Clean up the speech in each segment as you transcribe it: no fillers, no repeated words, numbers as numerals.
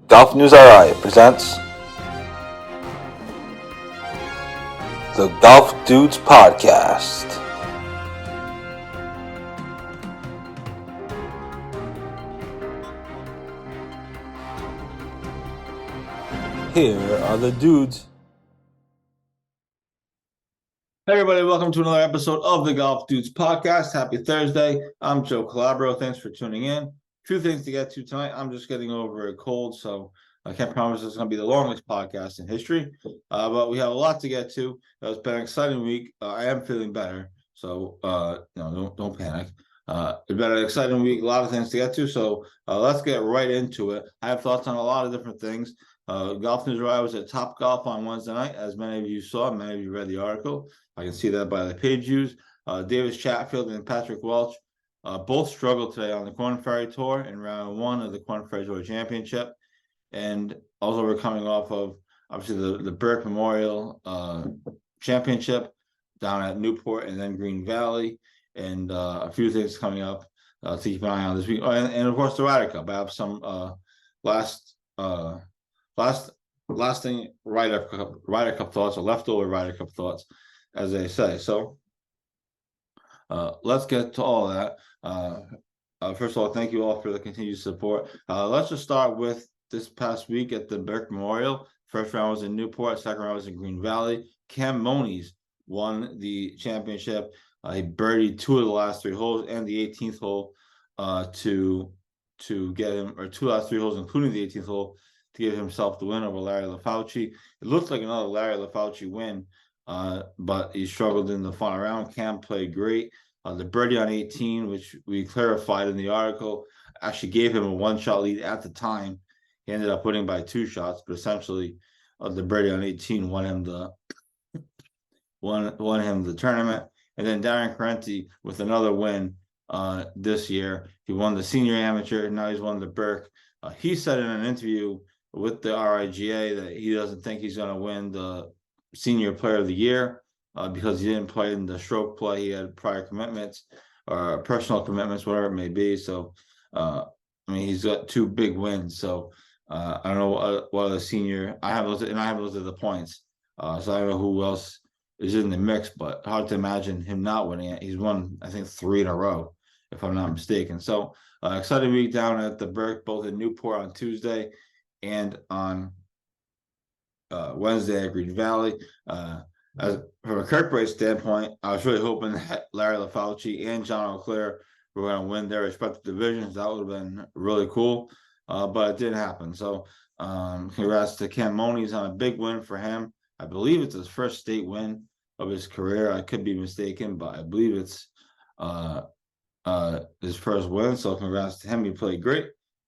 GolfNewsRI presents the Golf Dudes Podcast. Here are the dudes. Hey everybody, welcome to another episode of the Golf Dudes Podcast. Happy Thursday. I'm Joe Calabro. Thanks for tuning in. A few things to get to tonight. I'm just getting over a cold, so I can't promise it's going to be the longest podcast in history, but we have a lot to get to. It's been an exciting week. I am feeling better, so don't panic. It's been an exciting week, a lot of things to get to, so let's get right into it. I have thoughts on a lot of different things. GolfNewsRI was at Topgolf on Wednesday night, as many of you saw. Many of you read the article. I can see that by the page views. Davis Chatfield and Patrick Welch both struggled today on the Korn Ferry Tour in round one of the Korn Ferry Tour Championship. And also we're coming off of, obviously, the Burke Memorial Championship down at Newport and then Green Valley. And a few things coming up to keep an eye on this week. Oh, and of course, the Ryder Cup. I have some lasting Ryder Cup thoughts, or leftover Ryder Cup thoughts, as they say. So let's get to all that. First of all, thank you all for the continued support. Let's just start with this past week at the Burke Memorial. First round was in Newport, second round was in Green Valley. Cam Moniz won the championship. He birdied two of the last three holes and the 18th hole to get him, or two last three holes, including the 18th hole, to give himself the win over Larry LaFauci. It looked like another Larry LaFauci win, but he struggled in the final round. Cam played great. The birdie on 18, which we clarified in the article, actually gave him a one-shot lead at the time. He ended up winning by two shots, but essentially the birdie on 18 won him the tournament. And then Darren Carenti with another win this year. He won the senior amateur. Now he's won the Burke. He said in an interview with the RIGA that he doesn't think he's going to win the senior player of the year because he didn't play in the stroke play. He had prior commitments or personal commitments, whatever it may be. So, he's got two big wins. So I don't know what other senior. I haven't looked at the points. So I don't know who else is in the mix, but hard to imagine him not winning it. He's won, I think, 3 in a row, if I'm not mistaken. So exciting week down at the Burke, both in Newport on Tuesday and on Wednesday at Green Valley. From a Kirkbride standpoint, I was really hoping that Larry LaFauci and John O'Clair were going to win their respective divisions. That would have been really cool, but it didn't happen. So congrats to Cam Moniz on a big win for him. I believe it's his first state win of his career. I could be mistaken, but I believe it's his first win. So congrats to him. He played great.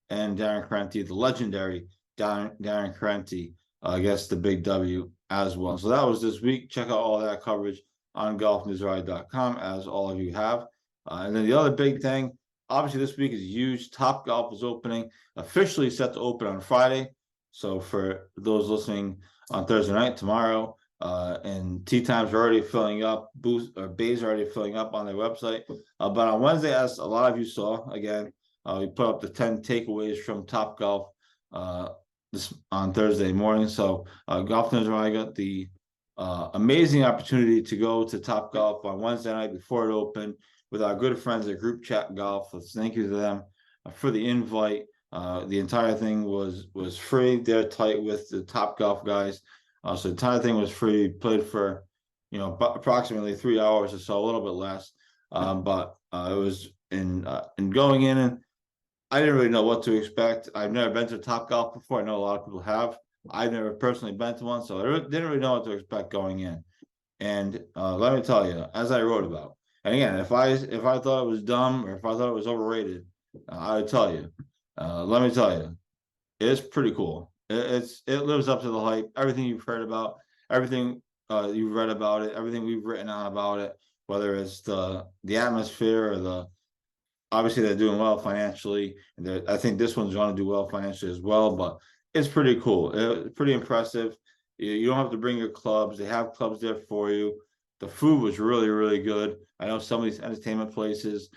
And Darren Carenti, the legendary Darren Carenti, gets the big W as well. So that was this week. Check out all that coverage on GolfNewsRI.com, as all of you have. And then the other big thing, obviously this week is huge. Topgolf is opening, officially set to open on Friday. So for those listening on Thursday night, tomorrow, and tee times are already filling up, bays are already filling up on their website. But on Wednesday, as a lot of you saw, again, we put up the 10 takeaways from Topgolf this on Thursday morning. So GolfNewsRI got the amazing opportunity to go to Topgolf on Wednesday night before it opened with our good friends at Group Chat Golf. Let's thank you to them for the invite. The entire thing was free. They're tight with the Topgolf guys. So the entire thing was free. Played for, approximately 3 hours or so, a little bit less. But it was in going in, and I didn't really know what to expect. I've never been to Topgolf before. I know a lot of people have. I've never personally been to one, so I didn't really know what to expect going in. And let me tell you, as I wrote about, and again, if I thought it was dumb or if I thought it was overrated, I would tell you. Let me tell you, it's pretty cool. It lives up to the hype. Everything you've heard about, everything you've read about it, everything we've written on about it, whether it's the atmosphere or obviously they're doing well financially. And I think this one's going to do well financially as well, but it's pretty cool. It's pretty impressive. You don't have to bring your clubs. They have clubs there for you. The food was really, really good. I know some of these entertainment places,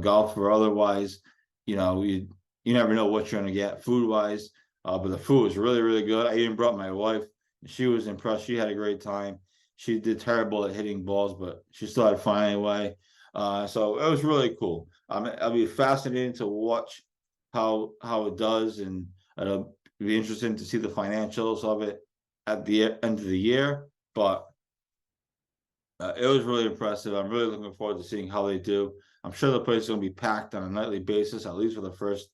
golf or otherwise, you never know what you're going to get food-wise. But the food was really, really good. I even brought my wife. She was impressed. She had a great time. She did terrible at hitting balls, but she still had fun anyway. So it was really cool. It'll be fascinating to watch how it does, and it'll be interesting to see the financials of it at the end of the year. But it was really impressive. I'm really looking forward to seeing how they do. I'm sure the place is going to be packed on a nightly basis, at least for the first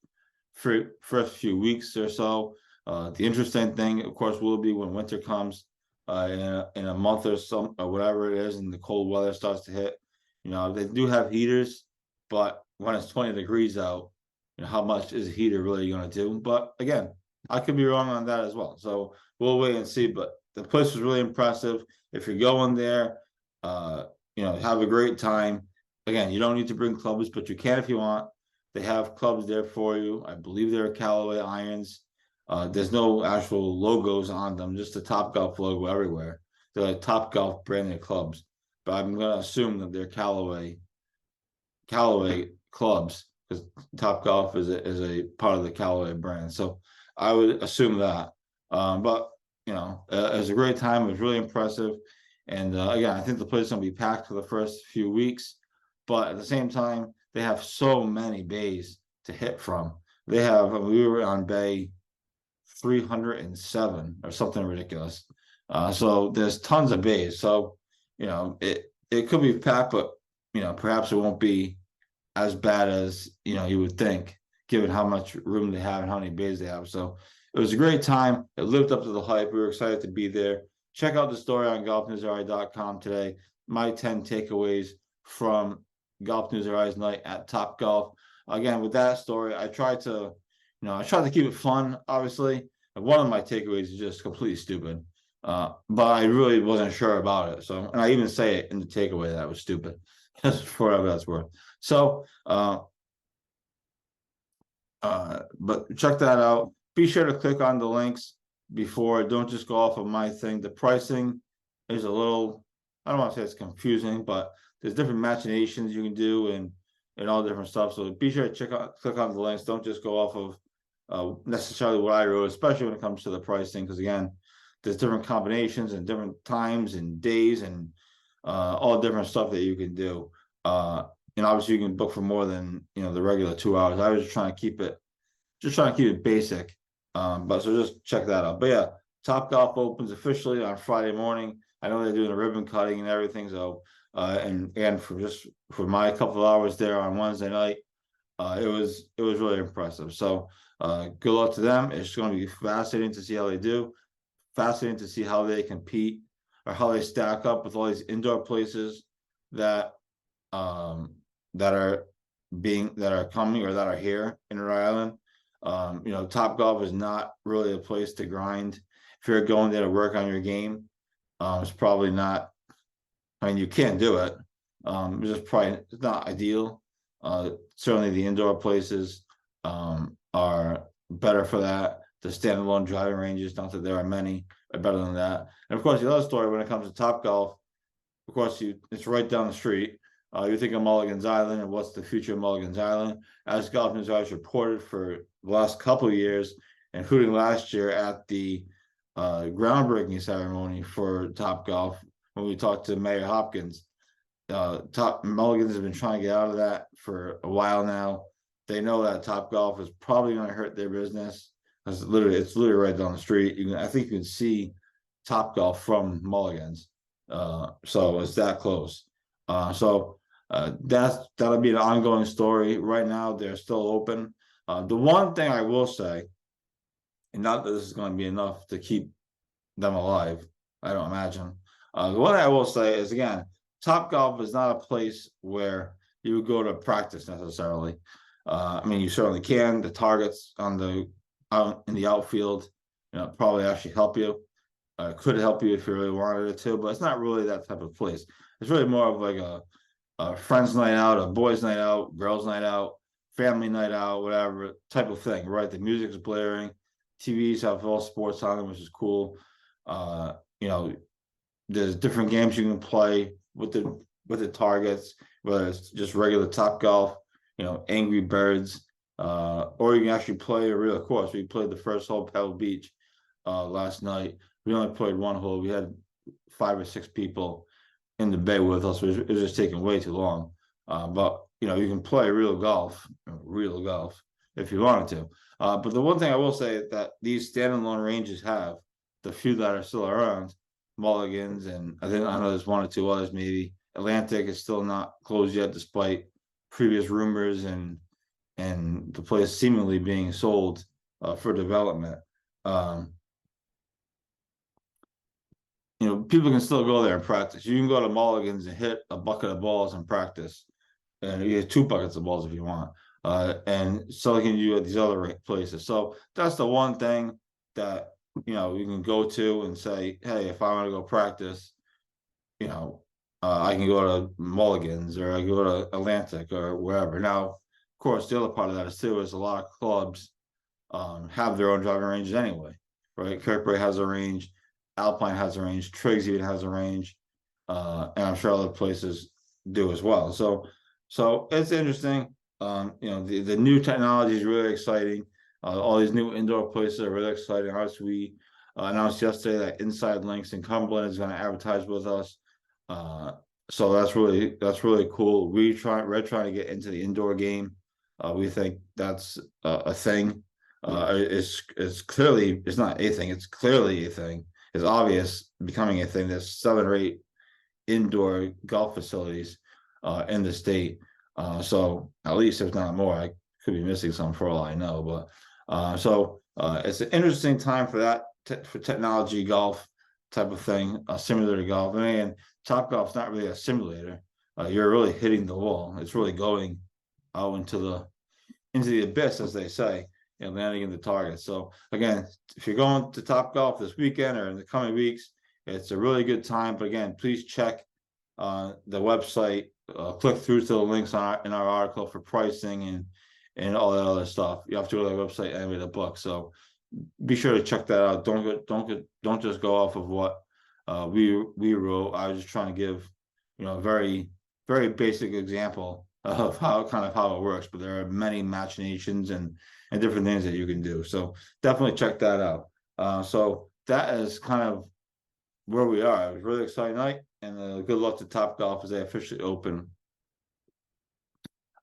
few weeks or so. The interesting thing, of course, will be when winter comes, in a month or some or whatever it is, and the cold weather starts to hit. They do have heaters, but when it's 20 degrees out, how much is a heater really going to do? But again, I could be wrong on that as well. So we'll wait and see. But the place was really impressive. If you're going there, have a great time. Again, you don't need to bring clubs, but you can if you want. They have clubs there for you. I believe they're Callaway irons. There's no actual logos on them, just the Topgolf logo everywhere. They're like Topgolf branded clubs, but I'm gonna assume that they're Callaway clubs, because Topgolf is a part of the Callaway brand. So I would assume that. But it was a great time. It was really impressive. And again, I think the place is going to be packed for the first few weeks, but at the same time, they have so many bays to hit from. We were on bay 307 or something ridiculous. So there's tons of bays. So, it could be packed, but, perhaps it won't be as bad as, you would think, given how much room they have and how many bays they have. So it was a great time. It lived up to the hype. We were excited to be there. Check out the story on GolfNewsRI.com today. My 10 takeaways from GolfNewsRI's night at Topgolf. Again, with that story, I tried to keep it fun, obviously. And one of my takeaways is just completely stupid. But I really wasn't sure about it. So, and I even say it in the takeaway that was stupid, just for whatever that's worth. So, but check that out. Be sure to click on the links before. Don't just go off of my thing. The pricing is a little, I don't want to say it's confusing, but there's different machinations you can do and all different stuff. So be sure to click on the links. Don't just go off of necessarily what I wrote, especially when it comes to the pricing, because again, there's different combinations and different times and days and all different stuff that you can do. And obviously you can book for more than the regular 2 hours. I was trying to keep it basic. But so just check that out. But yeah, Topgolf opens officially on Friday morning. I know they're doing a ribbon cutting and everything. So and for my couple of hours there on Wednesday night, it was really impressive. So good luck to them. It's going to be fascinating to see how they do. Fascinating to see how they compete or how they stack up with all these indoor places that are coming or that are here in Rhode Island. Topgolf is not really a place to grind. If you're going there to work on your game, it's probably not. I mean, you can't do it. It's not ideal. Certainly the indoor places are better for that. The standalone driving ranges, not that there are many, are better than that. And of course, the other story when it comes to Topgolf, of course, it's right down the street. You think of Mulligan's Island and what's the future of Mulligan's Island. As Golf News has reported for the last couple of years, including last year at the groundbreaking ceremony for Topgolf, when we talked to Mayor Hopkins, Mulligan's has been trying to get out of that for a while now. They know that Topgolf is probably going to hurt their business. It's literally right down the street. I think you can see Topgolf from Mulligan's. So it's that close. That'll be an ongoing story. Right now, they're still open. The one thing I will say, and not that this is going to be enough to keep them alive, I don't imagine. The one thing I will say is, again, Topgolf is not a place where you would go to practice necessarily. I mean, you certainly can. The targets out in the outfield, probably actually help you. Could help you if you really wanted it to, but it's not really that type of place. It's really more of like a friends night out, a boys night out, girls night out, family night out, whatever type of thing, right? The music's blaring, TVs have all sports on them, which is cool. There's different games you can play with the targets, whether it's just regular Topgolf, Angry Birds, or you can actually play a real course. We played the first hole, Pebble Beach, last night. We only played one hole. We had 5 or 6 people in the bay with us. It was just taking way too long. But you know, you can play real golf if you wanted to. But the one thing I will say that these standalone ranges have, the few that are still around, Mulligan's, and I know there's 1 or 2 others maybe. Atlantic is still not closed yet, despite previous rumors and the place seemingly being sold for development. You know, people can still go there and practice. You can go to Mulligan's and hit a bucket of balls and practice, and you get 2 buckets of balls if you want. And so can you at these other places. So that's the one thing that, you know, you can go to and say, hey, if I want to go practice, you know, I can go to Mulligan's, or I can go to Atlantic, or wherever. Now, of course, the other part of that is too is a lot of clubs have their own driving ranges anyway, right? Kirkbride has a range, Alpine has a range, Triggs even has a range, and I'm sure other places do as well. So it's interesting. You know, the new technology is really exciting. All these new indoor places are really exciting. Obviously, we announced yesterday that Inside Links in Cumberland is going to advertise with us. So that's really cool. We're trying to get into the indoor game. We think that's a thing. It's clearly, it's not a thing. It's clearly a thing. It's obvious becoming a thing. There's 7 or 8 indoor golf facilities in the state. So at least if not more, I could be missing some for all I know. But it's an interesting time for that, for technology golf type of thing, similar to golf. I mean, Topgolf's not really a simulator. You're really hitting the wall. It's really going out into the abyss, as they say, and landing in the target. So again, if you're going to Topgolf this weekend or in the coming weeks, it's a really good time. But again, please check the website, click through to the links in our article for pricing and all that other stuff. You have to go to the website anyway to book. So be sure to check that out. Don't just go off of what we wrote. I was just trying to give, you know, a very, very basic example of how it works, but there are many machinations and different things that you can do. So definitely check that out. So that is kind of where we are. It was a really exciting night, and good luck to Topgolf as they officially open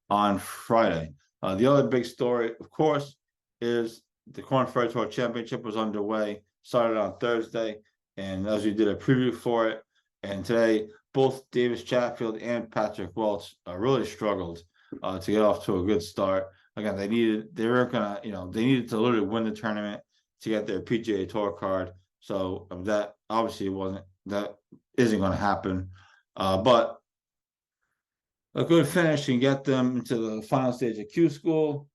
on Friday. The other big story, of course, is the Korn Ferry Tour Championship was underway, started on Thursday, and as we did a preview for it, and today both Davis Chatfield and Patrick Welch really struggled to get off to a good start. Again, they needed to literally win the tournament to get their PGA Tour card. So that obviously isn't going to happen. But a good finish can get them into the final stage of Q School,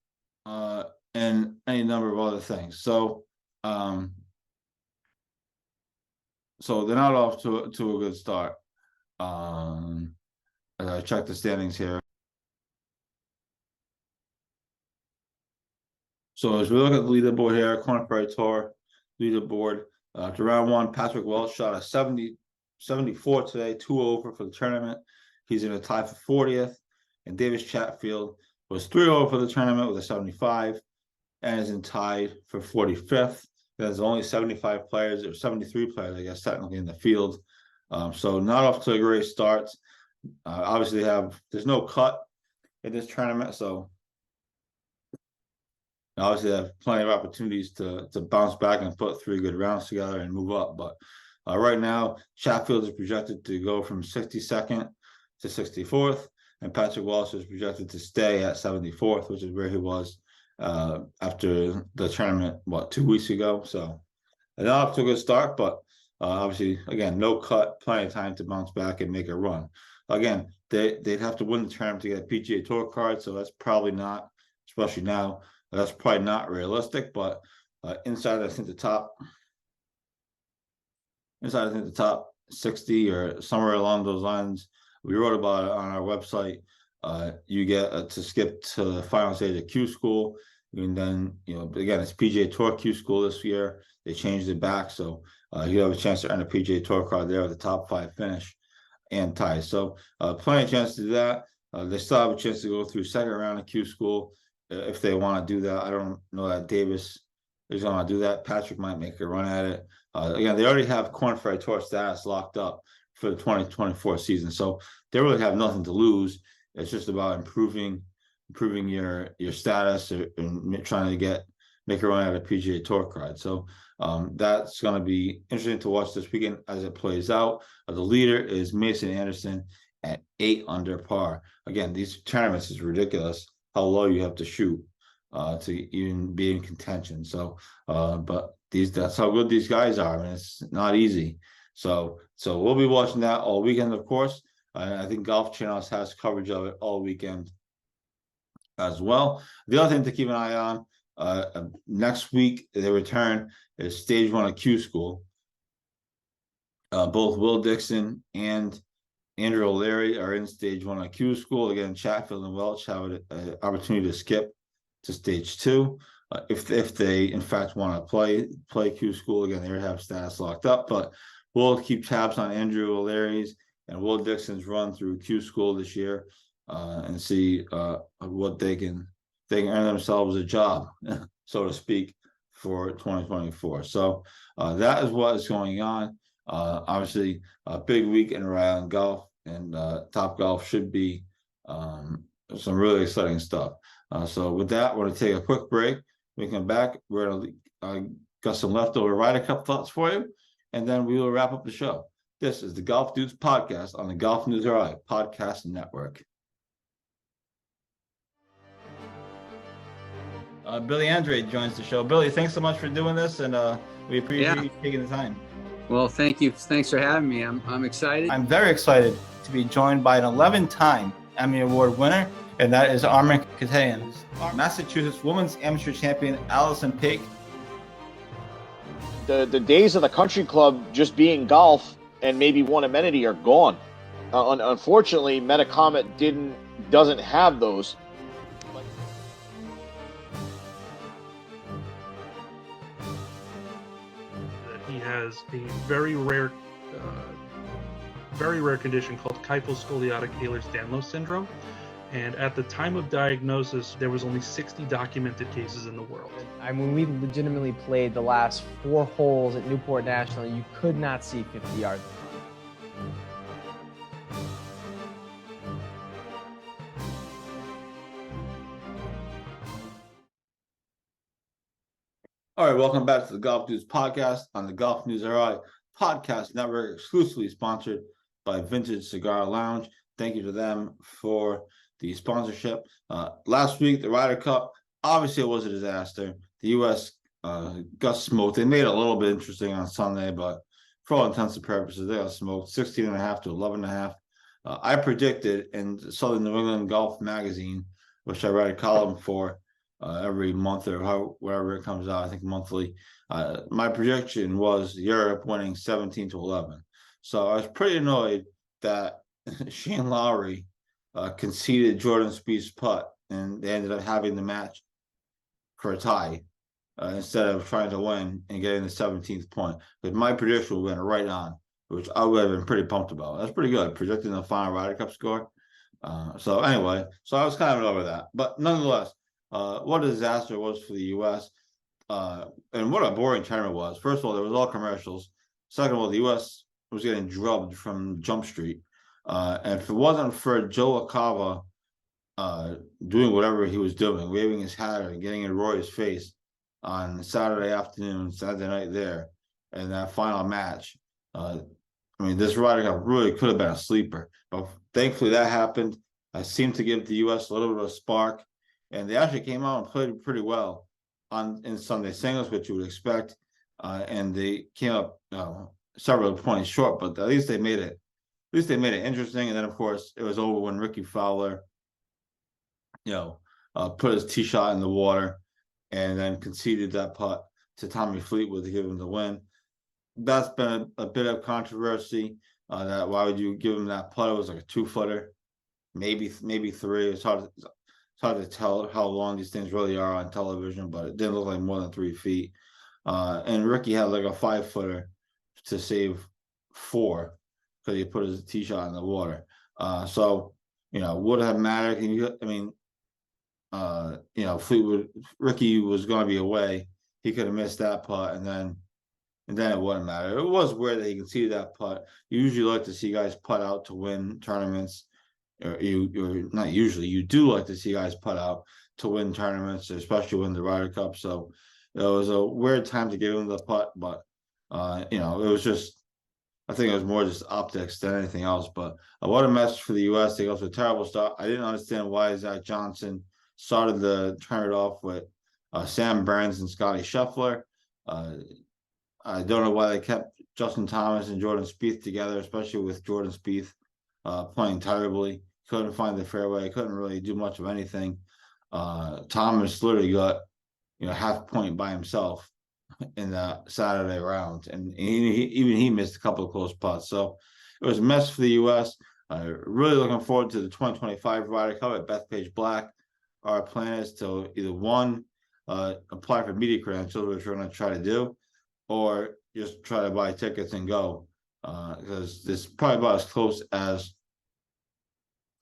and any number of other things. So they're not off to a good start. I checked the standings here. So as we look at the leaderboard here, Korn Ferry Tour leaderboard, to round 1, Patrick Welch shot a 74 today, 2 over for the tournament. He's in a tie for 40th, and Davis Chatfield was 3 over for the tournament with a 75, and is in tied for 45th. There's only 75 players, or 73 players, I guess, technically in the field. So not off to a great start. Obviously, there's no cut in this tournament, so obviously they have plenty of opportunities to bounce back and put 3 good rounds together and move up. But right now, Chatfield is projected to go from 62nd to 64th, and Patrick Welch is projected to stay at 74th, which is where he was after the tournament, 2 weeks ago. So not off to a good start, but obviously, again, no cut, plenty of time to bounce back and make a run. Again, they'd have to win the tournament to get a PGA Tour card, so that's probably not, especially now, that's probably not realistic. But inside I think the top 60 or somewhere along those lines, we wrote about it on our website. You get to skip to the final stage of Q School, and then, you know, again, it's PGA Tour Q School this year. They changed it back, so you have a chance to earn a PGA Tour card there with the top 5 finish and ties. So plenty of chance to do that. They still have a chance to go through second round of Q School if they want to do that. I don't know that Davis is going to do that. Patrick might make a run at it. Again, they already have Korn Ferry Tour status locked up for the 2024 season, so they really have nothing to lose. It's just about improving your status and trying to make a run at a PGA Tour crowd. So that's going to be interesting to watch this weekend as it plays out. The leader is Mason Anderson at 8 under par. Again, these tournaments is ridiculous how low you have to shoot to even be in contention. So, but that's how good these guys are, and it's not easy. So we'll be watching that all weekend, of course. I think Golf Channel has coverage of it all weekend as well. The other thing to keep an eye on, next week, the return is Stage 1 of Q School. Both Will Dixon and Andrew O'Leary are in Stage 1 of Q School. Again, Chatfield and Welch have an opportunity to skip to Stage 2. If they, in fact, want to play Q School, again, they would have status locked up. But we'll keep tabs on Andrew O'Leary's and Will Dixon's run through Q School this year and see what they can earn themselves a job, so to speak, for 2024. So that is what is going on. Obviously, a big weekend around golf, and Topgolf should be some really exciting stuff. So with that, we're going to take a quick break. When we come back, we're going to got some leftover Ryder Cup thoughts for you, and then we will wrap up the show. This is the Golf Dudes Podcast on the GolfNewsRI Podcast Network. Billy Andre joins the show. Billy, thanks so much for doing this, and we appreciate you taking the time. Well, thank you. Thanks for having me. I'm excited. I'm very excited to be joined by an 11-time Emmy Award winner, and that is Armin Katayan. Massachusetts Women's Amateur Champion Allison Paik. The days of the country club just being golf and maybe one amenity are gone. Unfortunately, Metacomet doesn't have those. He has a very rare condition called kyphoscoliotic Ehlers-Danlos syndrome. And at the time of diagnosis, there was only 60 documented cases in the world. When we legitimately played the last 4 holes at Newport National, you could not see 50 yards. All right, welcome back to the Golf Dudes Podcast on the GolfNewsRI Podcast Network, exclusively sponsored by Vintage Cigar Lounge. Thank you to them for the sponsorship. Last week, the Ryder Cup, obviously it was a disaster. The U.S. got smoked. They made it a little bit interesting on Sunday, but for all intents and purposes, they got smoked 16.5 to 11.5. I predicted in Southern New England Golf Magazine, which I write a column for every month or wherever it comes out, I think monthly. My prediction was Europe winning 17 to 11. So I was pretty annoyed that Shane Lowry conceded Jordan Spieth's putt, and they ended up having the match for a tie instead of trying to win and getting the 17th point. But my prediction went right on, which I would have been pretty pumped about. That's pretty good, predicting the final Ryder Cup score. So anyway, so I was kind of over that. But nonetheless, what a disaster it was for the U.S. And what a boring tournament was. First of all, there was all commercials. Second of all, the U.S. was getting drubbed from Jump Street. And if it wasn't for Joe LaCava doing whatever he was doing, waving his hat or getting in Roy's face on Saturday night there, and that final match, this Ryder Cup really could have been a sleeper. But thankfully that happened. I seemed to give the U.S. a little bit of a spark, and they actually came out and played pretty well in Sunday singles, which you would expect. And they came up several points short, but at least they made it. At least they made it interesting. And then, of course, it was over when Ricky Fowler, put his tee shot in the water and then conceded that putt to Tommy Fleetwood to give him the win. That's been a bit of controversy. That why would you give him that putt? It was like a 2-footer, maybe 3. It's hard to tell how long these things really are on television, but it didn't look like more than 3 feet. And Ricky had like a 5-footer to save 4. Because he put his tee shot in the water. So, would have mattered. Ricky was going to be away. He could have missed that putt, and then it wouldn't matter. It was weird that he could see that putt. You usually like to see guys putt out to win tournaments, or not usually. You do like to see guys putt out to win tournaments, especially win the Ryder Cup. So it was a weird time to give him the putt, but it was just. I think it was more just optics than anything else. But what a message for the U.S. They go to a terrible start. I didn't understand why Zach Johnson started to turn it off with Sam Burns and Scotty Scheffler. I don't know why they kept Justin Thomas and Jordan Spieth together, especially with Jordan Spieth playing terribly. Couldn't find the fairway. Couldn't really do much of anything. Thomas literally got half point by himself in the Saturday round, and he missed a couple of close putts. So it was a mess for the U.S. Really looking forward to the 2025 Ryder Cup at Bethpage Black. Our plan is to either apply for media credentials, which we're going to try to do, or just try to buy tickets and go, because this is probably about as close as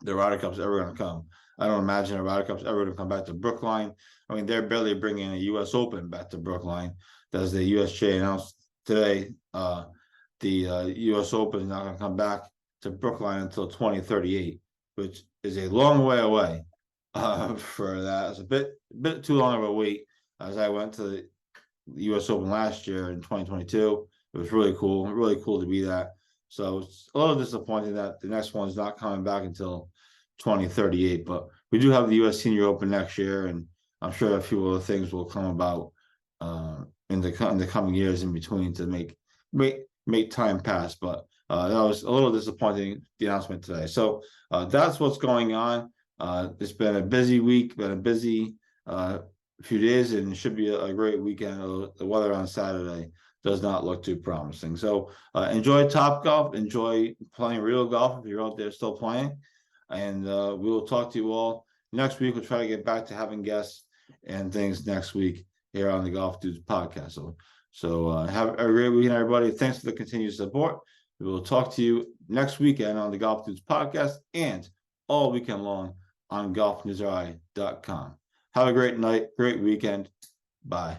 the Ryder Cup's ever going to come. I don't imagine the Ryder Cup's ever going to come back to Brookline. I mean, they're barely bringing a U.S. Open back to Brookline. As the USGA announced today, the U.S. Open is not going to come back to Brookline until 2038, which is a long way away. For that, it's a bit too long of a wait. As I went to the U.S. Open last year in 2022, it was really cool to be that. So it's a little disappointing that the next one's not coming back until 2038. But we do have the U.S. Senior Open next year, and I'm sure a few other things will come about in the coming years in between to make time pass. But that was a little disappointing, the announcement today. So that's what's going on. It's been a busy week, been a busy few days, and it should be a great weekend. The weather on Saturday does not look too promising. So enjoy Topgolf, enjoy playing real golf if you're out there still playing. And we will talk to you all next week. We'll try to get back to having guests and things next week here on the Golf Dudes podcast. So have a great weekend, everybody. Thanks for the continued support. We will talk to you next weekend on the Golf Dudes podcast and all weekend long on GolfNewsRI.com. Have a great night, great weekend. Bye.